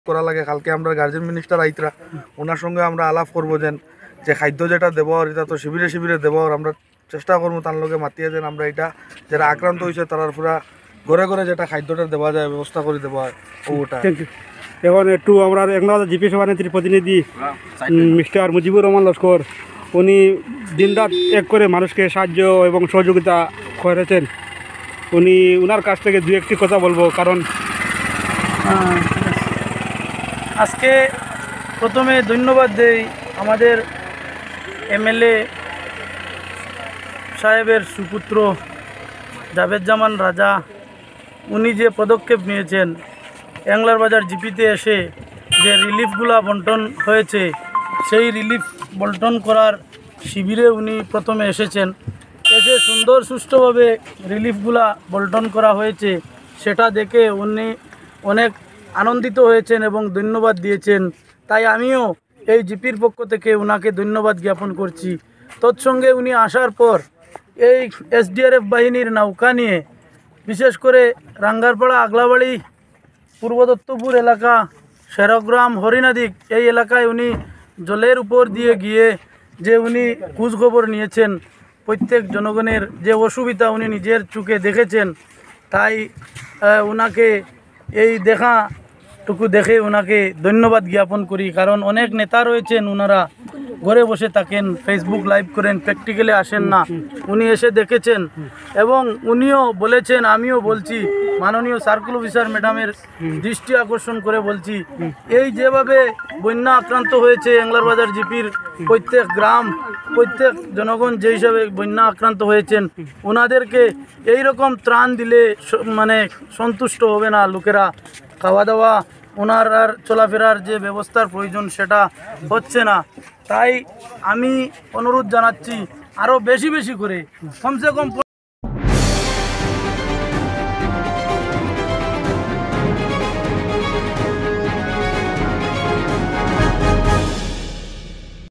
করা লাগে। কালকে আমরা গার্জেন মিনিস্টার আইতরা, ওনার সঙ্গে আমরা আলাপ করবো যে খাদ্য যেটা দেবো এটা তো শিবিরে শিবিরে দেবো, আমরা চেষ্টা করবো তার লগে মাতিয়ে যেন আমরা এটা যারা আক্রান্ত হয়েছে তার পুরা ঘরে ঘরে যেটা খাদ্যটা দেওয়া যায় ব্যবস্থা করে দেওয়া হয় ওটা। এখন একটু আমরা একনাথ জিপি সভানেত্রীর প্রতিনিধি মিস্টার মুজিবুর রহমান লস্কর, উনি দিনরাত এক করে মানুষকে সাহায্য এবং সহযোগিতা করেছেন। উনার কাছ থেকে দু একটি কথা বলবো, কারণ আজকে প্রথমে ধন্যবাদ দেই আমাদের এমএলএ সাহেবের সুপুত্র জাভেদ-জামান রাজা। উনি যে পদক্ষেপ নিয়েছেন অ্যাংলার বাজার জিপিতে এসে যে রিলিফগুলা বন্টন হয়েছে, সেই রিলিফ বন্টন করার শিবিরে উনি প্রথমে এসেছেন। এসে সুন্দর সুষ্ঠুভাবে রিলিফগুলা বন্টন করা হয়েছে সেটা দেখে উনি অনেক আনন্দিত হয়েছেন এবং ধন্যবাদ দিয়েছেন। তাই আমিও এই জিপির পক্ষ থেকে ওনাকে ধন্যবাদ জ্ঞাপন করছি। তৎসঙ্গে উনি আসার পর এই এসডিআরএফ বাহিনীর নৌকা নিয়ে বিশেষ করে রাঙ্গারপাড়া, আগলাবাড়ি, পূর্ব দত্তপুর এলাকা, শেরগ্রাম, হরিণাদিক এই এলাকায় উনি জলের উপর দিয়ে গিয়ে যে উনি খোঁজখবর নিয়েছেন, প্রত্যেক জনগণের যে অসুবিধা উনি নিজের চোখে দেখেছেন। তাই ওনাকে এই দেখাটুকু দেখে ওনাকে ধন্যবাদ জ্ঞাপন করি। কারণ অনেক নেতা রয়েছেন, ওনারা ঘরে বসে থাকেন, ফেসবুক লাইভ করেন, প্র্যাকটিক্যালি আসেন না। উনি এসে দেখেছেন এবং উনিও বলেছেন, আমিও বলছি, মাননীয় সার্কেল অফিসার ম্যাডামের দৃষ্টি আকর্ষণ করে বলছি, এই যেভাবে বন্যা আক্রান্ত হয়েছে অ্যাংলার বাজার জিপির প্রত্যেক গ্রাম, প্রত্যেক জনগণ যে হিসাবে বন্যা আক্রান্ত হয়েছেন, ওনাদেরকে এই রকম ত্রাণ দিলে মানে সন্তুষ্ট হবে না লোকেরা। খাওয়া দাওয়া, ওনার আর চলাফেরার যে ব্যবস্থার প্রয়োজন সেটা হচ্ছে না। তাই আমি অনুরোধ জানাচ্ছি আরও বেশি বেশি করে কমসে কম